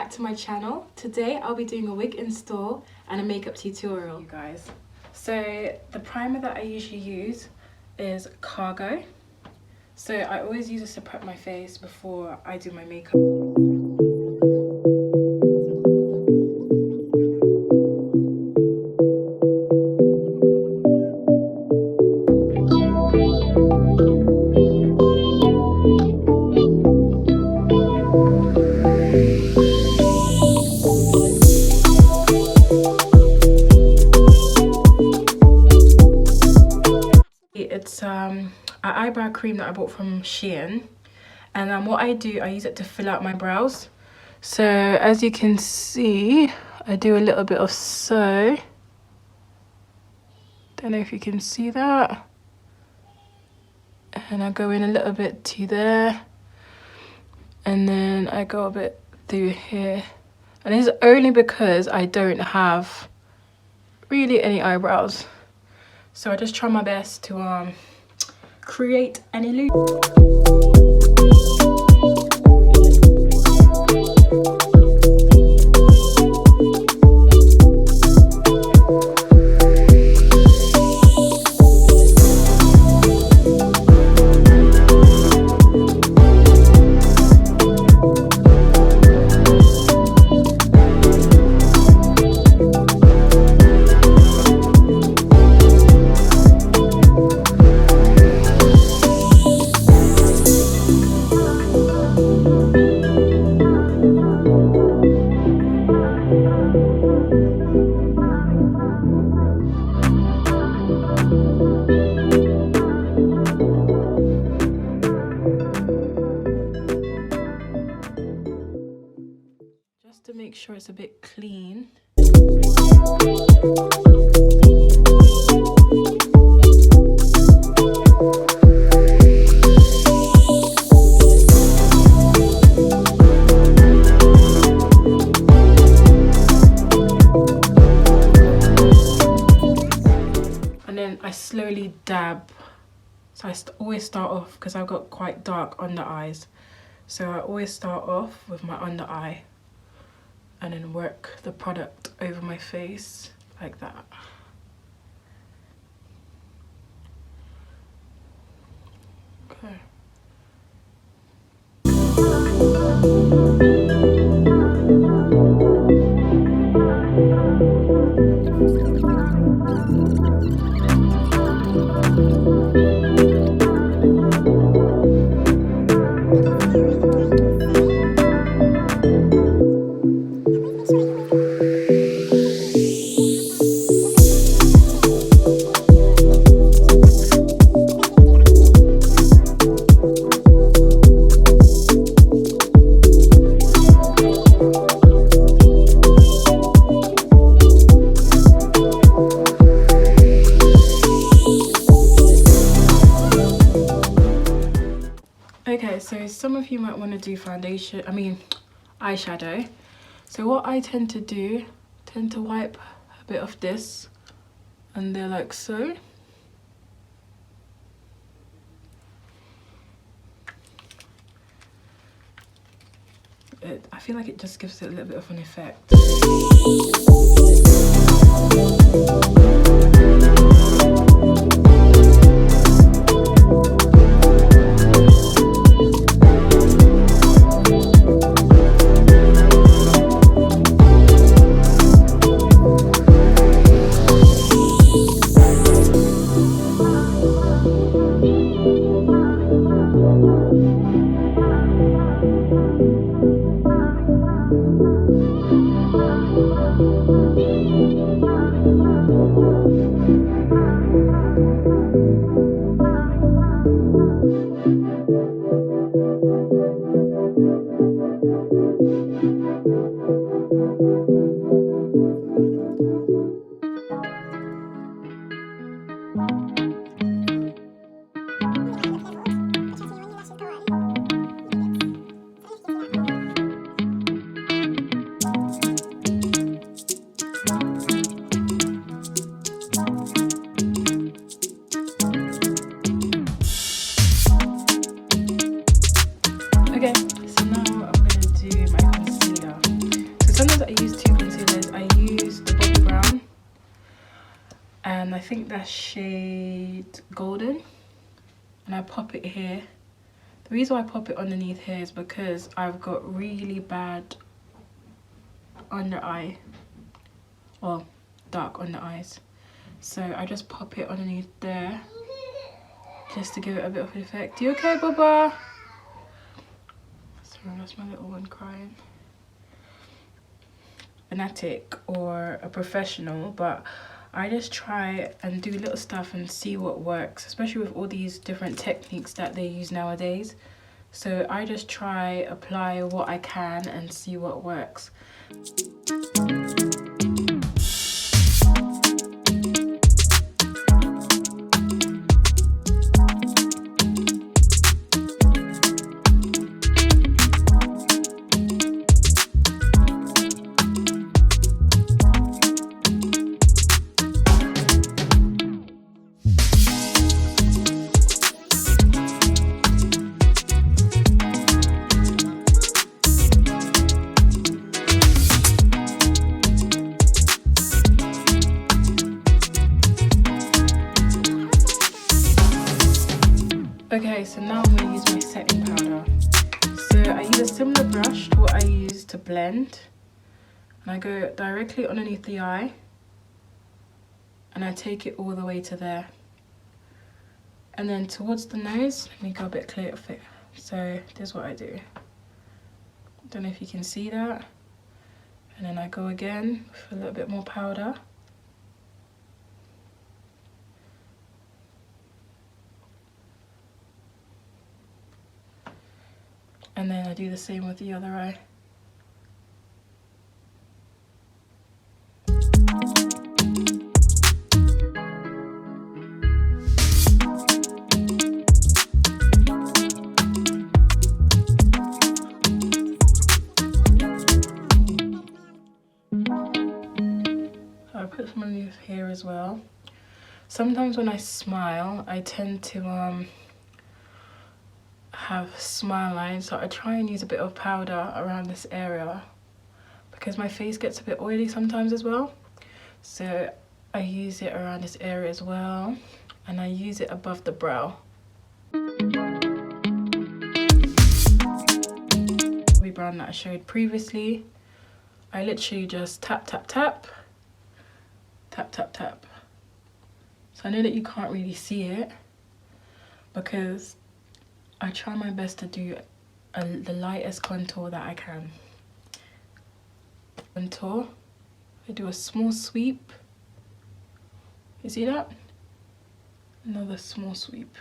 back to my channel. Today I'll be doing a wig install and a makeup tutorial, you guys. So the primer that I usually use is Cargo. So I always use this to prep my face before I do my makeup. It's an eyebrow cream that I bought from Shein, and what I do, I use it to fill out my brows. So as you can see, I do a little bit of so. Don't know if you can see that. And I go in a little bit to there, and then I go a bit through here. And this is only because I don't have really any eyebrows. So I just try my best to create an illusion. To make sure it's a bit clean. And then I slowly dab. So I always start off, because I've got quite dark under eyes, so I always start off with my under eye and then work the product over my face like that. Okay. Okay, so some of you might want to do eyeshadow. So what I tend to do, wipe a bit of this under like so. I feel like it just gives it a little bit of an effect. and I think that's shade Golden, and I pop it here. The reason why I pop it underneath here is because I've got really bad under eye, well, dark under eyes, so I just pop it underneath there just to give it a bit of an effect. You okay, Baba? Sorry, that's my little one crying. Fanatic or a professional, but I just try and do little stuff and see what works, especially with all these different techniques that they use nowadays. So I just try, apply what I can and see what works. Okay, so now I'm going to use my setting powder. So I use a similar brush to what I use to blend. And I go directly underneath the eye. And I take it all the way to there. And then towards the nose, let me go a bit clear of it. So this is what I do. Don't know if you can see that. And then I go again with a little bit more powder. And then I do the same with the other eye. I put some underneath here as well. Sometimes when I smile, I tend to have smile lines, so I try and use a bit of powder around this area because my face gets a bit oily sometimes as well. So I use it around this area as well, and I use it above the brow. The brown that I showed previously, I literally just tap, tap, tap, tap, tap, tap. So I know that you can't really see it because I try my best to do the lightest contour that I can. Contour, I do a small sweep. You see that? Another small sweep.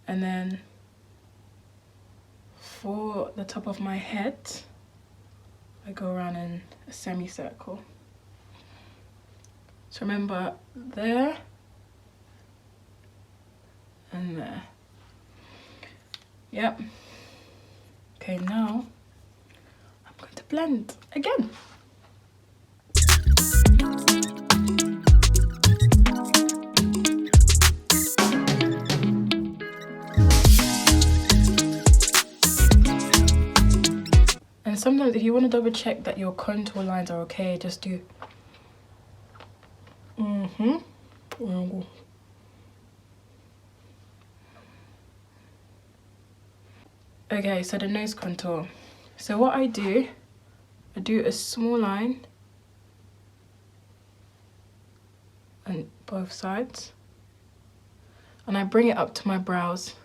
And then for the top of my head, I go around in a semicircle. So remember, there and there. Yep. Okay, now I'm going to blend again. And sometimes if you want to double check that your contour lines are okay, just do Okay, so the nose contour. So what I do a small line on both sides, and I bring it up to my brows.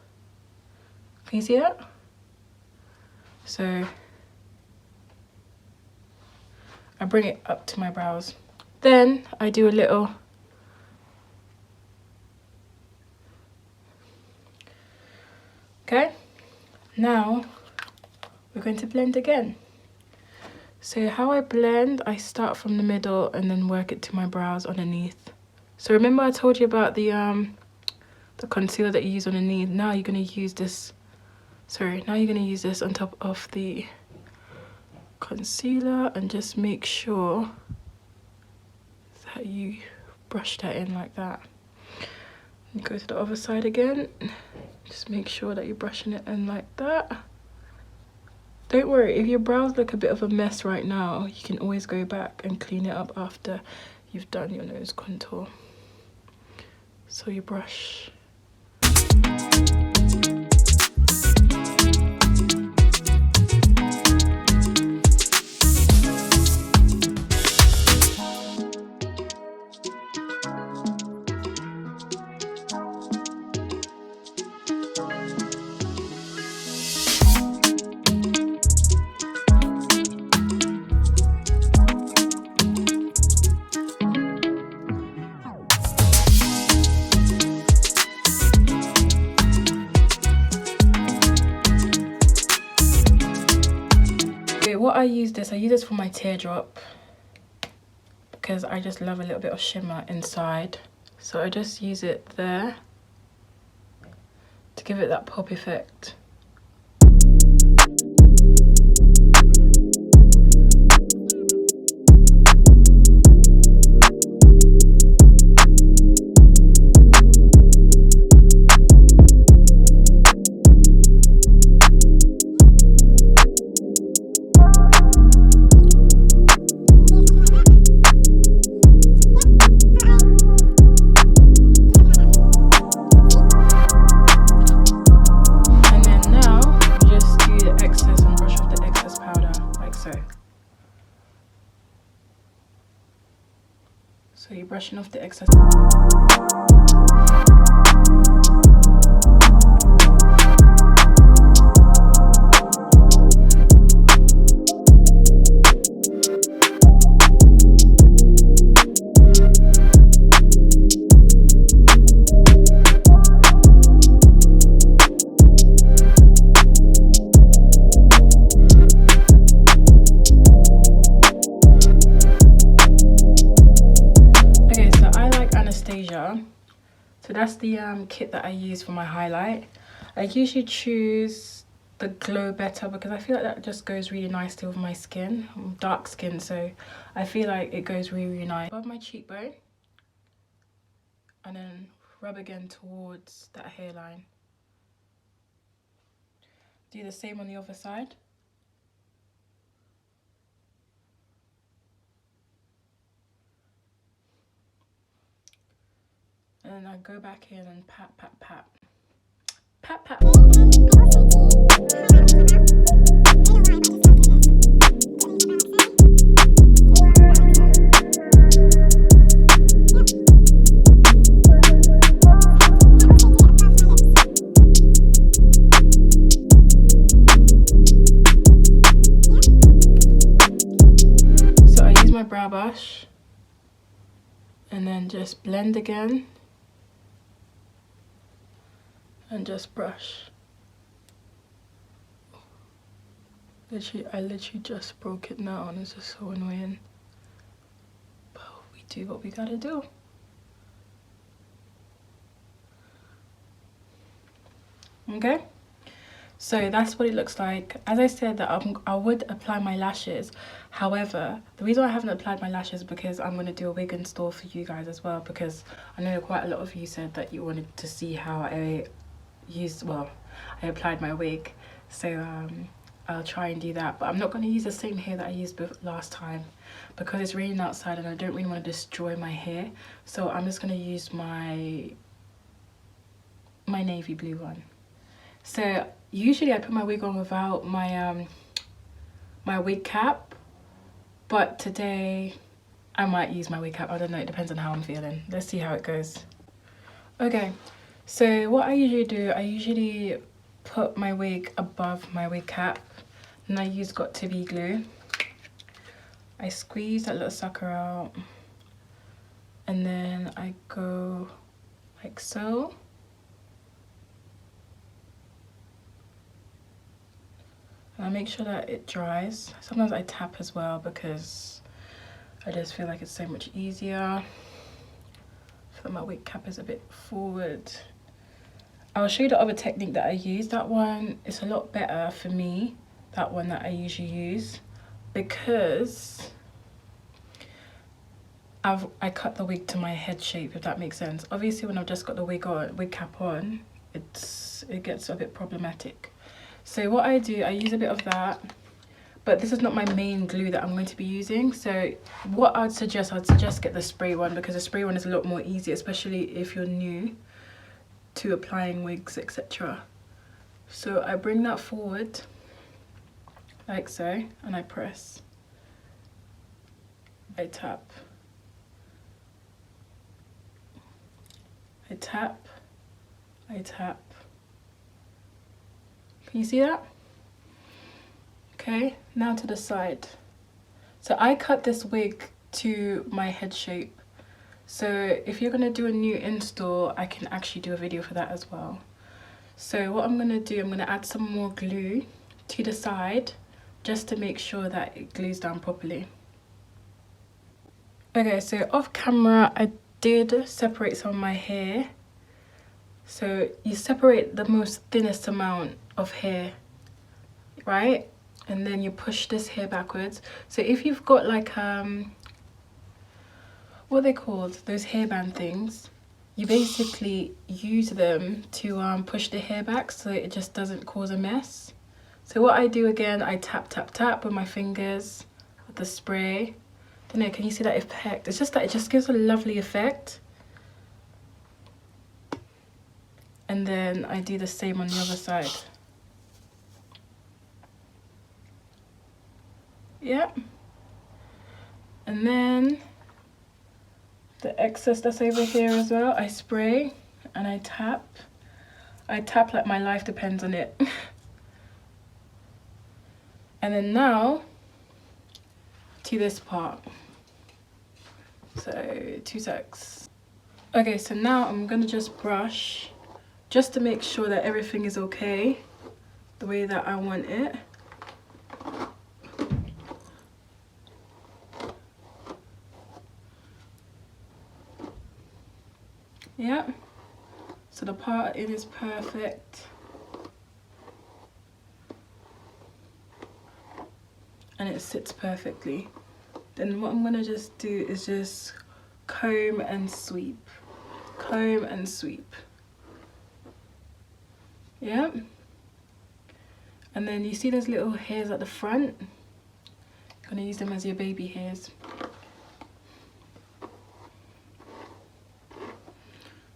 Can you see that? So I bring it up to my brows. Then I do a little okay. Now we're going to blend again. So how I blend, I start from the middle and then work it to my brows underneath. So remember I told you about the concealer that you use underneath. Now you're going to use this, now you're going to use this on top of the concealer, and just make sure that you brush that in like that. And go to the other side again. Just make sure that you're brushing it in like that. Don't worry, if your brows look a bit of a mess right now, you can always go back and clean it up after. you've done your nose contour. So you brush. What I use this for my teardrop because I just love a little bit of shimmer inside. So I just use it there to give it that pop effect. So you're brushing off the excess. So that's the kit that I use for my highlight. I usually choose the Glow Better because I feel like that just goes really nicely with my skin. I'm dark skin, so I feel like it goes really, really nice above my cheekbone, and then rub again towards that hairline. Do the same on the other side. And then I go back in and pat, pat, pat. Pat, pat. So I use my brow brush and then just blend again. And just brush. I literally just broke it now and it's just so annoying. But we do what we gotta do. Okay? So that's what it looks like. As I said, that I would apply my lashes. However, the reason I haven't applied my lashes is because I'm going to do a wig install for you guys as well, because I know quite a lot of you said that you wanted to see how I applied my wig, so I'll try and do that, but I'm not going to use the same hair that I used last time because it's raining outside and I don't really want to destroy my hair. So I'm just going to use my navy blue one. So usually I put my wig on without my my wig cap, but today I might use my wig cap. I don't know, it depends on how I'm feeling. Let's see how it goes. Okay. So what I usually do, I usually put my wig above my wig cap and I use Got2b glue. I squeeze that little sucker out and then I go like so. And I make sure that it dries. Sometimes I tap as well because I just feel like it's so much easier. I feel like my wig cap is a bit forward. I'll show you the other technique that I use. That one is a lot better for me, that one that I usually use, because I cut the wig to my head shape, if that makes sense. Obviously when I've just got the wig cap on, it gets a bit problematic. So what I do, I use a bit of that, but this is not my main glue that I'm going to be using. So what I'd suggest get the spray one, because the spray one is a lot more easy, especially if you're new to applying wigs, etc. So I bring that forward like so, and I press, I tap, I tap, I tap. Can you see that? Okay, now to the side. So I cut this wig to my head shape. So if you're gonna do a new install, I can actually do a video for that as well. So what I'm gonna do, I'm gonna add some more glue to the side just to make sure that it glues down properly. Okay, so off camera, I did separate some of my hair. So you separate the most thinnest amount of hair, right? And then you push this hair backwards. So if you've got like what are they called, those hairband things, you basically use them to push the hair back so it just doesn't cause a mess. So what I do again, I tap tap tap with my fingers with the spray. I don't know, can you see that effect? It's just that it just gives a lovely effect. And then I do the same on the other side. Yeah, and then the excess that's over here as well, I spray and I tap like my life depends on it. And then now to this part, so 2 secs. Okay, so now I'm gonna just brush just to make sure that everything is okay the way that I want it. Yeah, so the part in is perfect. And it sits perfectly. Then what I'm gonna just do is just comb and sweep. Comb and sweep. Yeah. And then you see those little hairs at the front? You're gonna use them as your baby hairs.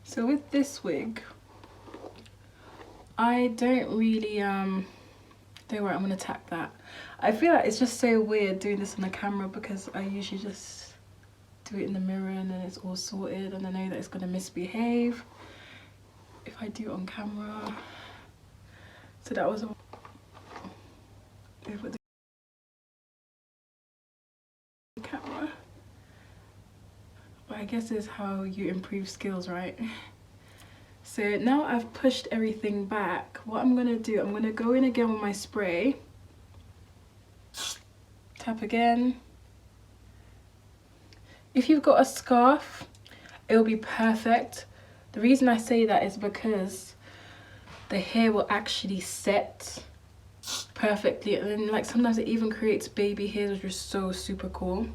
So with this wig, I don't really, don't worry, I'm gonna tap that. I feel like it's just so weird doing this on the camera because I usually just do it in the mirror and then it's all sorted, and I know that it's gonna misbehave if I do it on camera. So that was over the camera. But I guess it's how you improve skills, right? So now I've pushed everything back, what I'm gonna do, I'm gonna go in again with my spray. Tap again. If you've got a scarf, it will be perfect. The reason I say that is because the hair will actually set perfectly, and then like sometimes it even creates baby hairs, which is so super cool.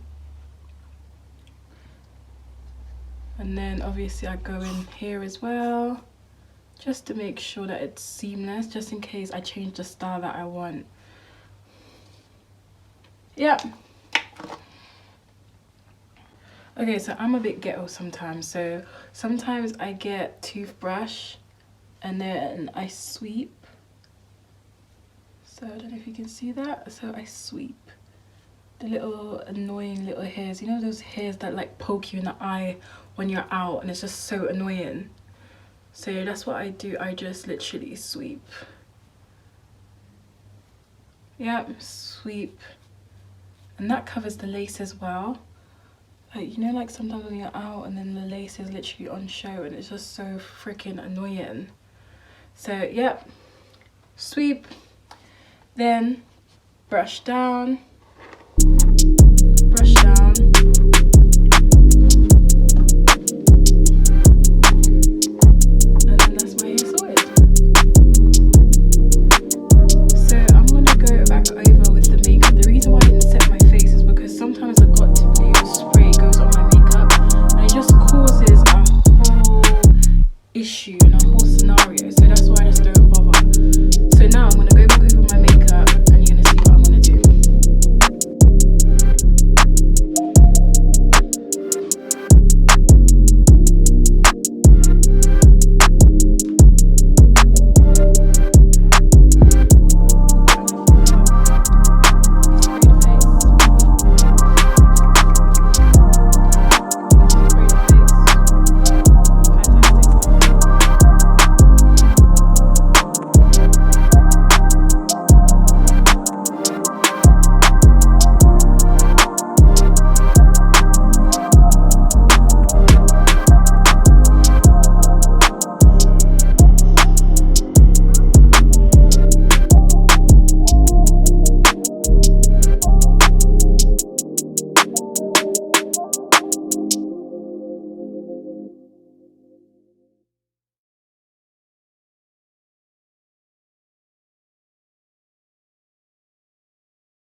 And then obviously I go in here as well, just to make sure that it's seamless, just in case I change the style that I want. Yeah. Okay, so I'm a bit ghetto sometimes. So sometimes I get toothbrush and then I sweep. So I don't know if you can see that. So I sweep the little annoying little hairs. You know those hairs that like poke you in the eye when you're out and it's just so annoying. So that's what I do. I just literally sweep. Yep, sweep. And that covers the lace as well. Like, you know, like sometimes when you're out and then the lace is literally on show and it's just so freaking annoying. So, yep, sweep, then brush down.